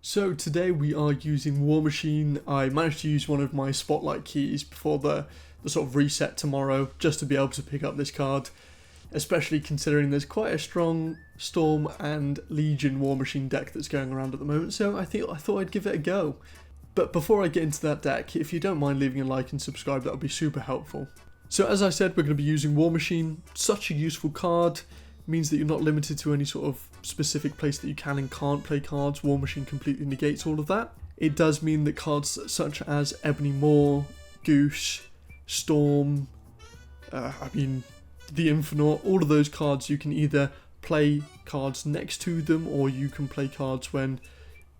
So today we are using War Machine. I managed to use one of my spotlight keys before the sort of reset tomorrow just to be able to pick up this card, especially considering there's quite a strong Storm and Legion War Machine deck that's going around at the moment, so I thought I'd give it a go. But before I get into that deck, if you don't mind leaving a like and subscribe, that would be super helpful. So as I said, we're going to be using War Machine. Such a useful card. Means that you're not limited to any sort of specific place that you can and can't play cards. War Machine completely negates all of that. It does mean that cards such as Ebony Maw, Goose, Storm, the Infinaut, all of those cards, you can either play cards next to them or you can play cards when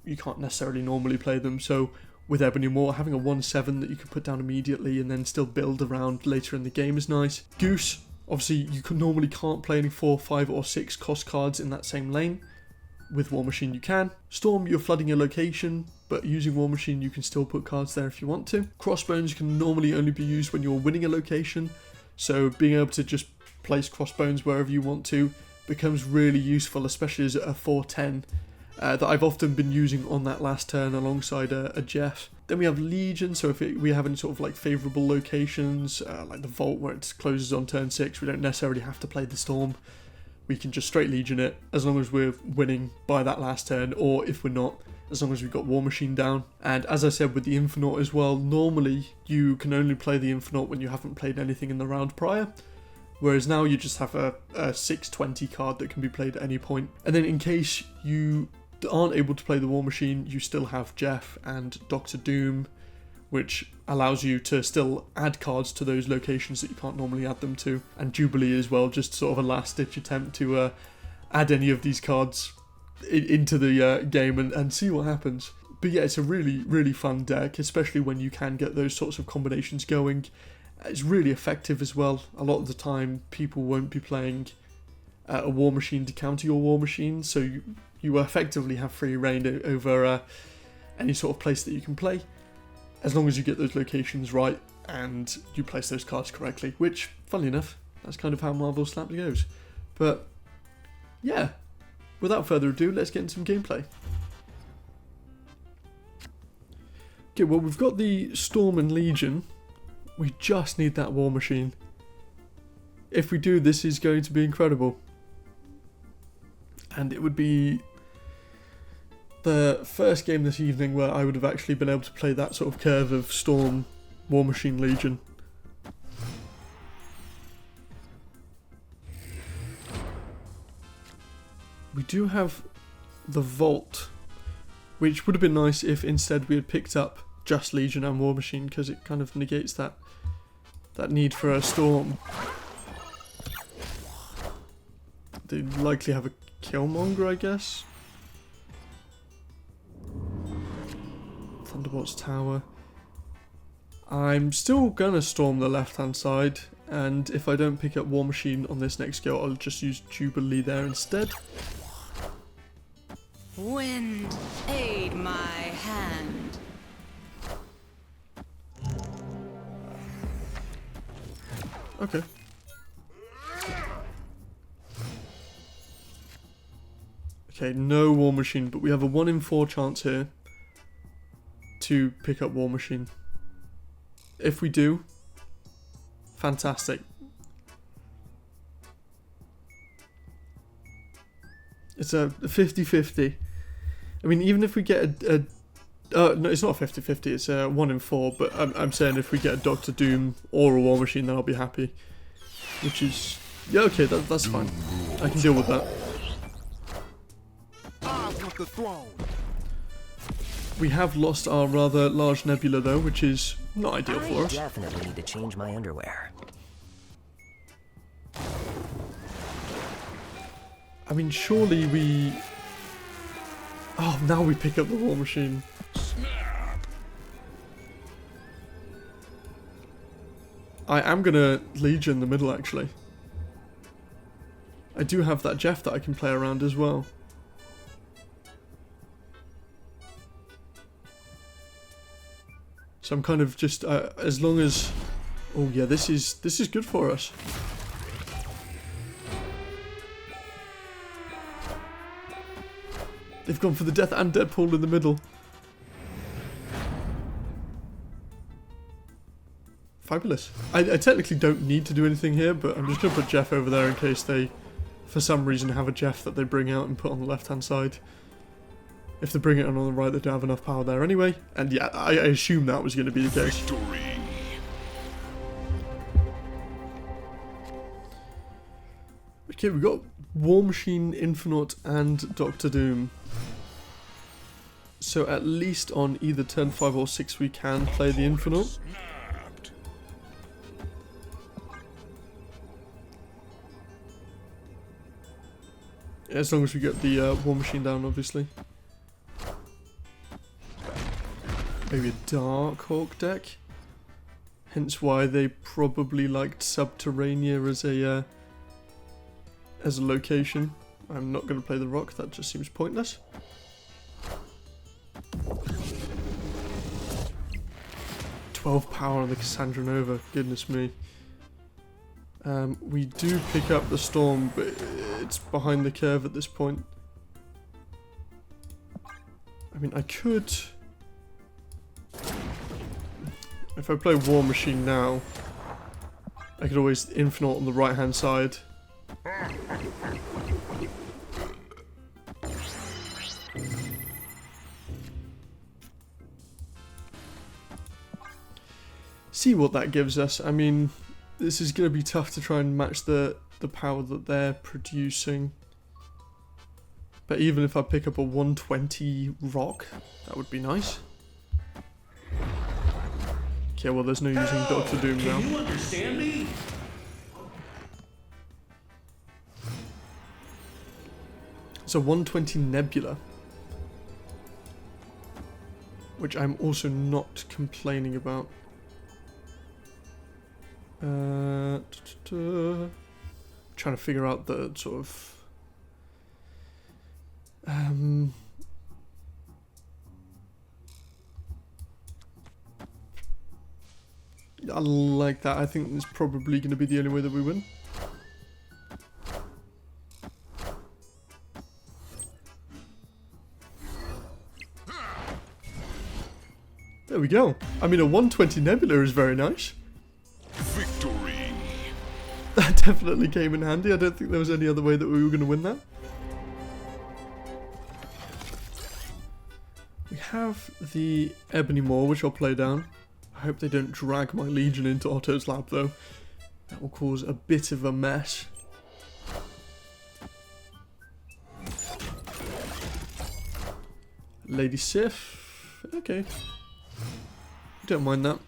you can't necessarily normally play them. So with Ebony Maw, having a 1/7 that you can put down immediately and then still build around later in the game is nice. Goose, obviously, you normally can't play any 4, 5 or 6 cost cards in that same lane. With War Machine you can. Storm, you're flooding a location, but using War Machine you can still put cards there if you want to. Crossbones can normally only be used when you're winning a location, so being able to just place Crossbones wherever you want to becomes really useful, especially as a 4/10 that I've often been using on that last turn alongside a Jeff. Then we have Legion, so if we have any sort of like favourable locations, like the Vault where it closes on turn 6, we don't necessarily have to play the Storm. We can just straight Legion it, as long as we're winning by that last turn, or if we're not, as long as we've got War Machine down. And as I said with the Infinaut as well, normally you can only play the Infinaut when you haven't played anything in the round prior, whereas now you just have a 6/20 card that can be played at any point. And then in case you aren't able to play the War Machine, you still have Jeff and Dr. Doom, which allows you to still add cards to those locations that you can't normally add them to, and Jubilee as well, just sort of a last-ditch attempt to add any of these cards into the game and see what happens. But yeah, it's a really, really fun deck, especially when you can get those sorts of combinations going. It's really effective as well. A lot of the time, people won't be playing a War Machine to counter your War Machine, so you effectively have free reign over any sort of place that you can play, as long as you get those locations right and you place those cards correctly, which, funnily enough, that's kind of how Marvel Snap goes. But yeah, without further ado, let's get into some gameplay. Okay, well, we've got the Storm and Legion. We just need that War Machine. If we do, this is going to be incredible. And it would be the first game this evening where I would have actually been able to play that sort of curve of Storm, War Machine, Legion. We do have the Vault, which would have been nice if instead we had picked up just Legion and War Machine, because it kind of negates that need for a Storm. They likely have a Killmonger, I guess. Thunderbolt's Tower. I'm still gonna Storm the left hand side, and if I don't pick up War Machine on this next go, I'll just use Jubilee there instead. Wind, aid my hand. Okay. Okay, no War Machine, but we have a 1 in 4 chance here to pick up War Machine. If we do, fantastic. It's a 50-50. I mean, even if we get no, it's not a 50-50, it's a 1 in 4, but I'm saying if we get a Dr. Doom or a War Machine, then I'll be happy. Which is, yeah, okay, that's fine. I can deal with that. The throne. We have lost our rather large nebula though, which is not ideal for us. I definitely need to change my underwear. I mean, surely we... Oh, now we pick up the War Machine. I am gonna Legion the middle, actually. I do have that Jeff that I can play around as well. So I'm kind of just, as long as... Oh yeah, this is good for us. They've gone for the Death and Deadpool in the middle. Fabulous. I technically don't need to do anything here, but I'm just going to put Jeff over there in case they, for some reason, have a Jeff that they bring out and put on the left-hand side. If they bring it on the right, they don't have enough power there anyway. And yeah, I assume that was going to be the case. Victory. Okay, we've got War Machine, Infinaut, and Doctor Doom. So at least on either turn 5 or 6 we can play the Infinaut. Snapped. As long as we get the War Machine down, obviously. Maybe a Dark Hawk deck. Hence why they probably liked Subterranea as a location. I'm not going to play the Rock, that just seems pointless. "12 power on the Cassandra Nova, goodness me. We do pick up the Storm, but it's behind the curve at this point. I mean, I could... If I play War Machine now, I could always Infinaut on the right hand side. See what that gives us. I mean, this is going to be tough to try and match the power that they're producing. But even if I pick up a 120 Rock, that would be nice. Okay, well there's no using Doctor Doom now. Can you understand me? It's a 120 Nebula, which I'm also not complaining about. Trying to figure out the sort of I like that. I think it's probably going to be the only way that we win. There we go. I mean, a 120 Nebula is very nice. Victory. That definitely came in handy. I don't think there was any other way that we were going to win that. We have the Ebony Maw, which I'll play down. I hope they don't drag my Legion into Otto's lab, though. That will cause a bit of a mess. Lady Sif. Okay. Don't mind that.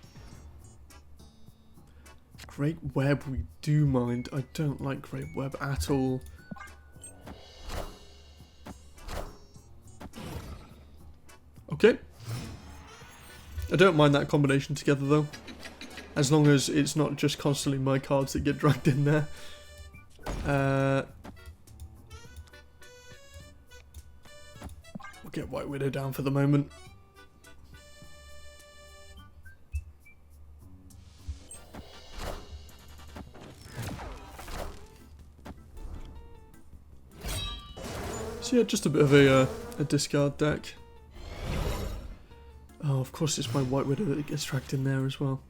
Great Web, we do mind. I don't like Great Web at all. Okay. I don't mind that combination together though. As long as it's not just constantly my cards that get dragged in there. We'll get White Widow down for the moment. So yeah, just a bit of a discard deck. Oh, of course it's my White Widow that gets dragged in there as well.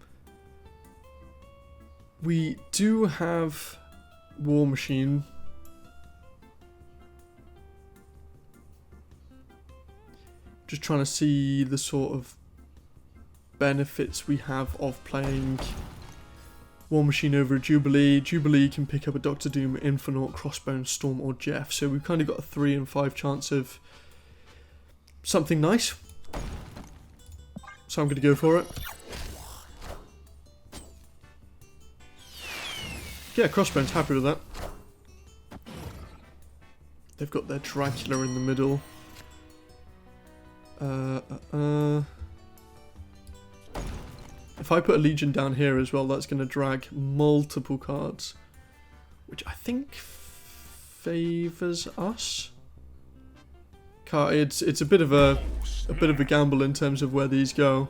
We do have War Machine. Just trying to see the sort of benefits we have of playing War Machine over a Jubilee. Jubilee can pick up a Doctor Doom, Infinaut, Crossbone, Storm or Jeff. So we've kind of got a 3 and 5 chance of something nice. So I'm going to go for it. Yeah, Crossbone's happy with that. They've got their Dracula in the middle. If I put a Legion down here as well, that's going to drag multiple cards, which I think favours us. It's a bit of a gamble in terms of where these go.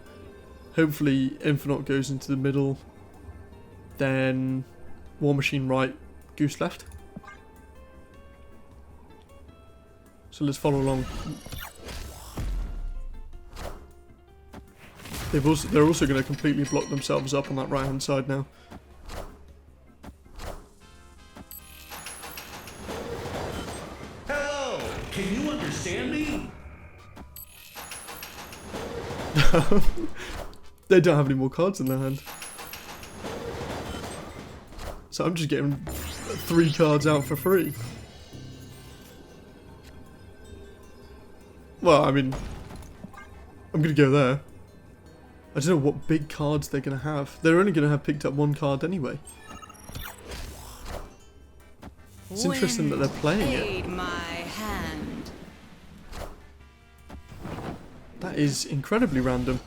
Hopefully Infinaut goes into the middle, then War Machine right, Goose left. So let's follow along. They're also going to completely block themselves up on that right hand side now. Hello! Can you understand me? They don't have any more cards in their hand. So I'm just getting 3 cards out for free. Well, I mean, I'm going to go there. I don't know what big cards they're going to have. They're only going to have picked up 1 card anyway. It's interesting that they're playing it. My hand. That is incredibly random.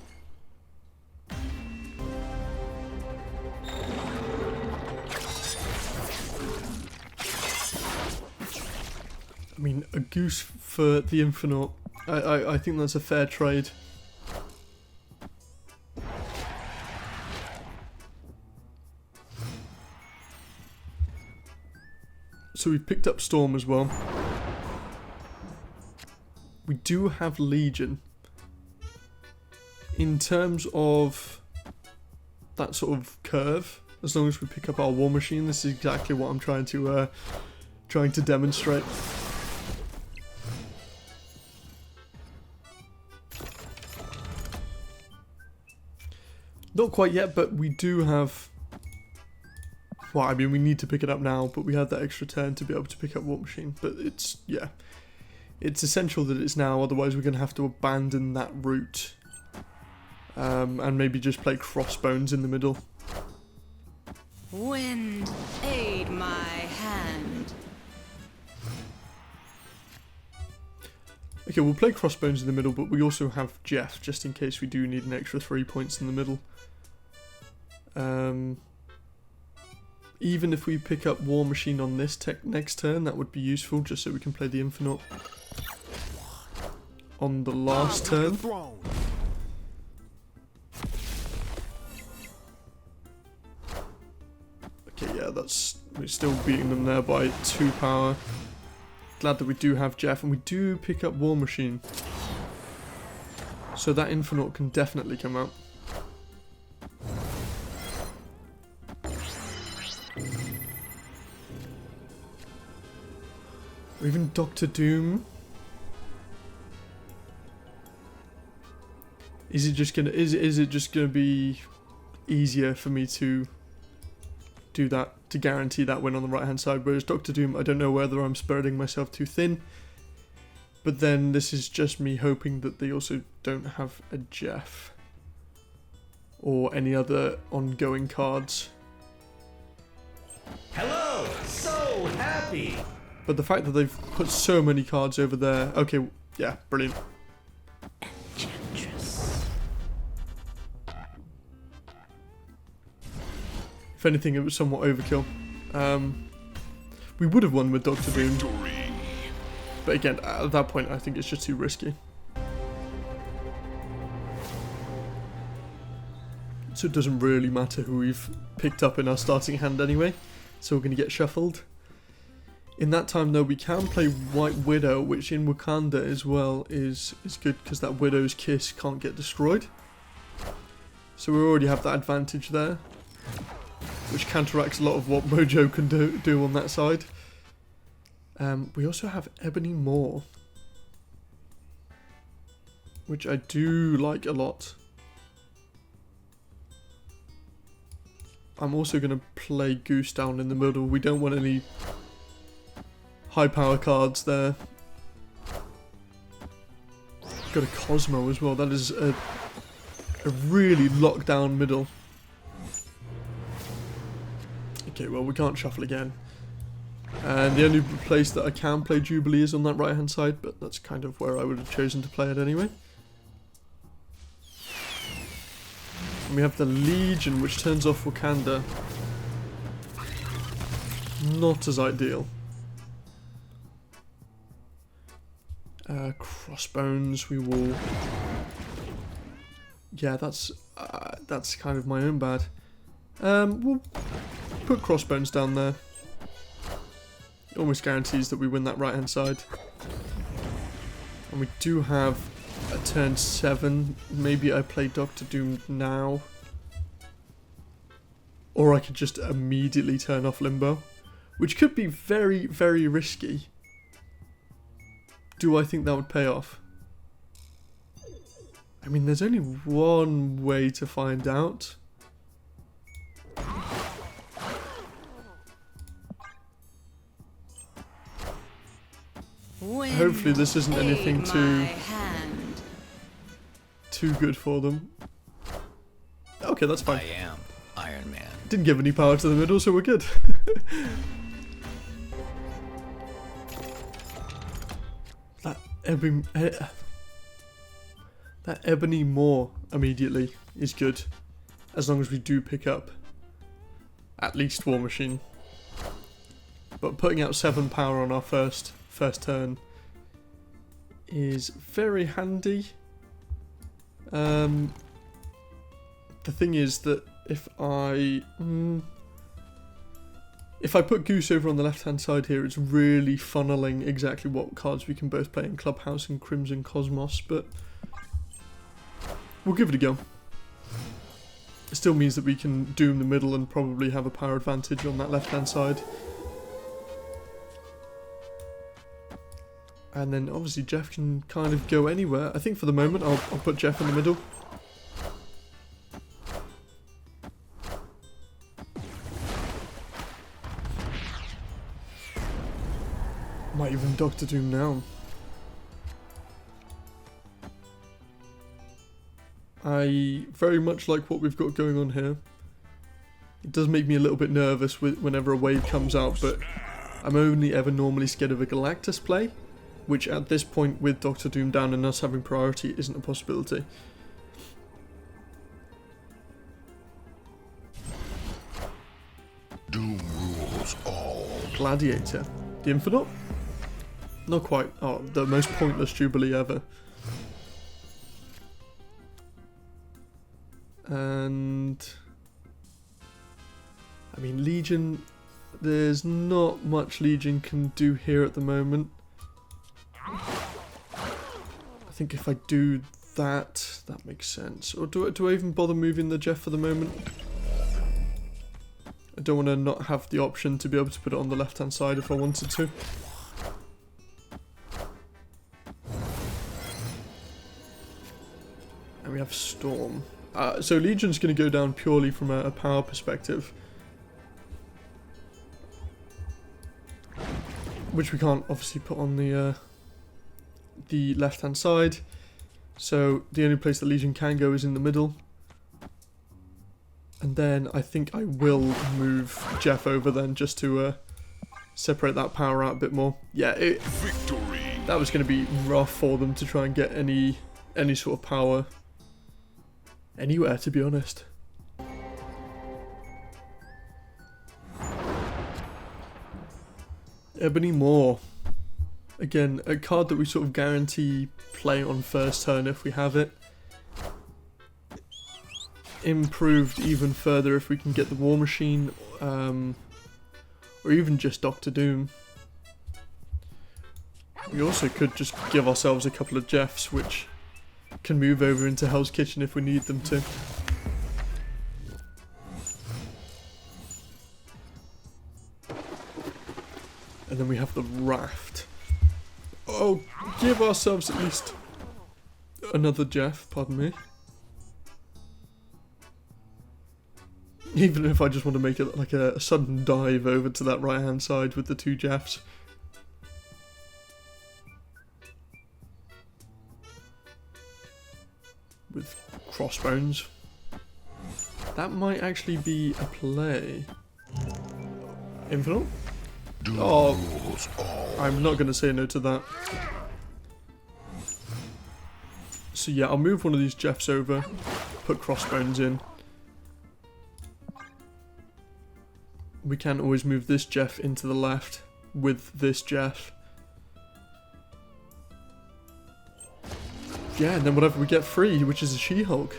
I mean, a goose for the Infinaut. I think that's a fair trade. So we've picked up Storm as well. We do have Legion. In terms of that sort of curve, as long as we pick up our War Machine, this is exactly what I'm trying to demonstrate. Not quite yet, but we do have... Well, I mean, we need to pick it up now, but we have that extra turn to be able to pick up War Machine. But it's, yeah. It's essential that it's now, otherwise we're going to have to abandon that route. And maybe just play Crossbones in the middle. Wind, aid my hand. Okay, we'll play Crossbones in the middle, but we also have Jeff, just in case we do need an extra 3 points in the middle. Even if we pick up War Machine on this next turn, that would be useful, just so we can play the Infinaut on the last turn. Okay, yeah, we're still beating them there by 2 power. Glad that we do have Jeff, and we do pick up War Machine. So that Infinaut can definitely come out. Or even Doctor Doom. Is it just gonna be easier for me to do that, to guarantee that win on the right hand side? Whereas Doctor Doom, I don't know whether I'm spreading myself too thin. But then this is just me hoping that they also don't have a Jeff or any other ongoing cards. Hello! So happy! But the fact that they've put so many cards over there... Okay, yeah, brilliant. Enchantress. If anything, it was somewhat overkill. We would have won with Doctor Doom. Victory. But again, at that point, I think it's just too risky. So it doesn't really matter who we've picked up in our starting hand anyway. So we're going to get shuffled. In that time, though, we can play White Widow, which in Wakanda as well is good because that Widow's Kiss can't get destroyed. So we already have that advantage there, which counteracts a lot of what Mojo can do on that side. We also have Ebony Maw, which I do like a lot. I'm also going to play Goose down in the middle. We don't want any high power cards there. Got a Cosmo as well. That is a really locked down middle. Okay, well, we can't shuffle again. And the only place that I can play Jubilee is on that right hand side, but that's kind of where I would have chosen to play it anyway. And we have the Legion, which turns off Wakanda. Not as ideal. Crossbones, we will... Yeah, that's kind of my own bad. We'll put Crossbones down there. It almost guarantees that we win that right hand side. And we do have a turn 7. Maybe I play Doctor Doom now. Or I could just immediately turn off Limbo. Which could be very, very risky. Do I think that would pay off? I mean, there's only one way to find out. Hopefully this isn't anything too good for them. Okay, that's fine. I am Iron Man. Didn't give any power to the middle, so we're good. That Ebony Maw immediately is good. As long as we do pick up at least War Machine. But putting out 7 power on our first turn is very handy. The thing is that if I put Goose over on the left hand side here, it's really funneling exactly what cards we can both play in Clubhouse and Crimson Cosmos, but we'll give it a go. It still means that we can doom the middle and probably have a power advantage on that left hand side. And then obviously Jeff can kind of go anywhere. I think for the moment I'll put Jeff in the middle. Might even Doctor Doom now. I very much like what we've got going on here. It does make me a little bit nervous whenever a wave comes out, but I'm only ever normally scared of a Galactus play, which at this point with Doctor Doom down and us having priority isn't a possibility. Doom rules all. Gladiator. The Infinaut? Not quite. Oh, the most pointless Jubilee ever. And I mean, Legion, there's not much Legion can do here at the moment. I think if I do that, that makes sense. Or do I even bother moving the Jeff for the moment? I don't want to not have the option to be able to put it on the left hand side if I wanted to. And we have Storm. So Legion's going to go down purely from a power perspective. Which we can't obviously put on the left hand side. So the only place that Legion can go is in the middle. And then I think I will move Jeff over then just to separate that power out a bit more. Yeah, Victory. that was going to be rough for them to try and get any sort of power anywhere, to be honest. Ebony Maw. Again, a card that we sort of guarantee play on first turn if we have it. Improved even further if we can get the War Machine, or even just Doctor Doom. We also could just give ourselves a couple of Jeffs, which can move over into Hell's Kitchen if we need them to. And then we have the Raft. Oh, give ourselves at least another Jeff, pardon me. Even if I just want to make it like a sudden dive over to that right hand side with the 2 Jeffs. With Crossbones. That might actually be a play. Infinaut? Oh, I'm not going to say no to that. So yeah, I'll move one of these Jeffs over, put Crossbones in. We can always move this Jeff into the left with this Jeff. Yeah, and then whatever we get free, which is a She-Hulk.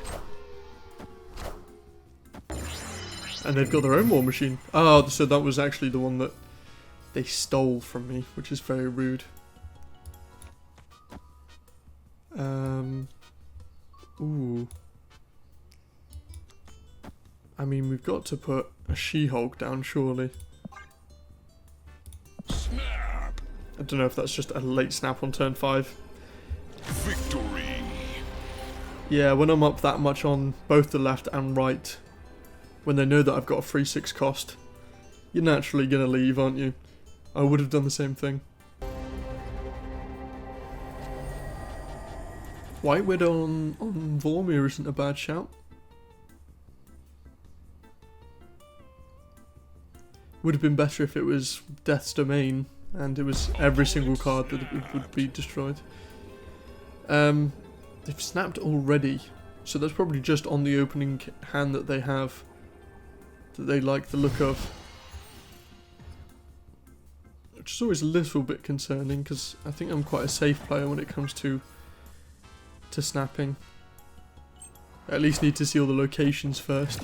And they've got their own War Machine. Oh, so that was actually the one that they stole from me, which is very rude. Ooh. I mean, we've got to put a She-Hulk down, surely. Snap. I don't know if that's just a late snap on turn 5. Victory. Yeah, when I'm up that much on both the left and right, when they know that I've got a 3/6 cost, you're naturally going to leave, aren't you? I would have done the same thing. White Widow on Vormir isn't a bad shout. Would have been better if it was Death's Domain and it was every single card that would be destroyed. They've snapped already, so that's probably just on the opening hand that they have that they like the look of. Which is always a little bit concerning because I think I'm quite a safe player when it comes to snapping. I at least need to see all the locations first.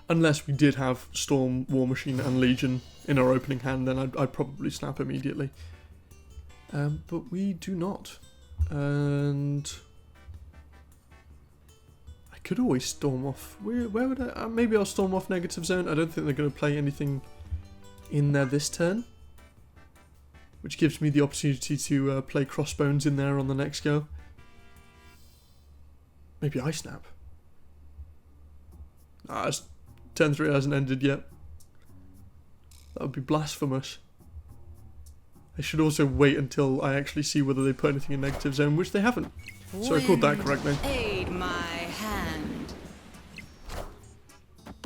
Unless we did have Storm, War Machine and Legion in our opening hand, then I'd probably snap immediately. But we do not. And I could always storm off. Where would I? Maybe I'll storm off Negative Zone. I don't think they're going to play anything in there this turn. Which gives me the opportunity to play Crossbones in there on the next go. Maybe I snap. Turn 3 hasn't ended yet. That would be blasphemous. I should also wait until I actually see whether they put anything in Negative Zone, which they haven't. So I called that correctly. Aid my hand.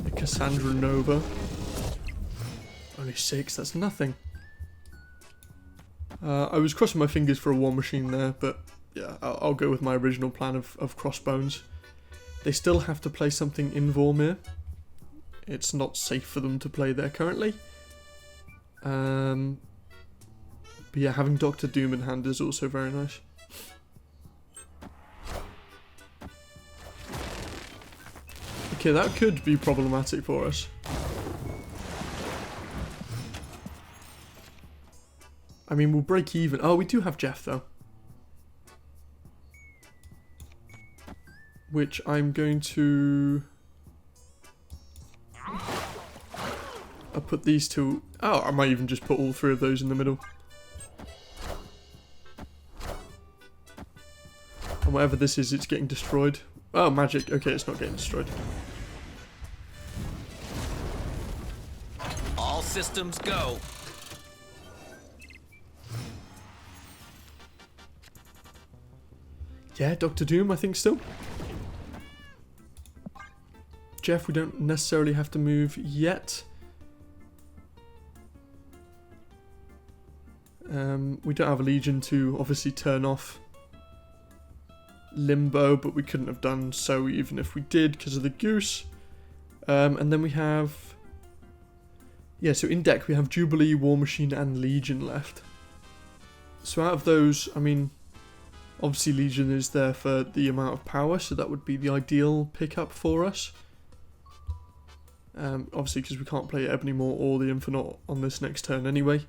A Cassandra Nova. Only 6, that's nothing. I was crossing my fingers for a War Machine there, but yeah, I'll go with my original plan of Crossbones. They still have to play something in Vormir. It's not safe for them to play there currently. But yeah, having Doctor Doom in hand is also very nice. Okay, that could be problematic for us. I mean, we'll break even. Oh, we do have Jeff, though. Which I'm going to... I'll put these two... Oh, I might even just put all 3 of those in the middle. And whatever this is, it's getting destroyed. Oh, magic. Okay, it's not getting destroyed. All systems go. Yeah, Doctor Doom, I think still. Jeff, we don't necessarily have to move yet. We don't have a Legion to obviously turn off Limbo, but we couldn't have done so even if we did because of the Goose. And then we have... Yeah, so in deck we have Jubilee, War Machine and Legion left. So out of those, I mean... Obviously Legion is there for the amount of power, so that would be the ideal pickup for us. Obviously because we can't play Ebony Maw or the Infinaut on this next turn anyway.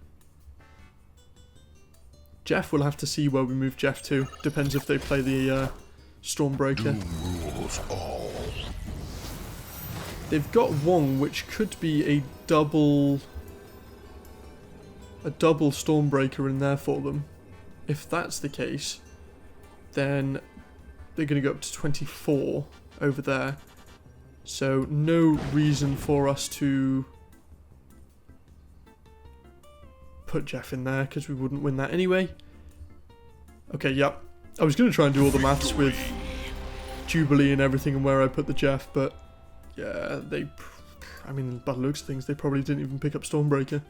Jeff, we'll have to see where we move Jeff to. Depends if they play the Stormbreaker. Doom rules all. They've got Wong, which could be a double Stormbreaker in there for them. If that's the case, then they're going to go up to 24 over there. So no reason for us to put Jeff in there because we wouldn't win that anyway. Okay, yep. I was going to try and do all the maths with Jubilee and everything and where I put the Jeff, but yeah, I mean, by the looks of things, they probably didn't even pick up Stormbreaker.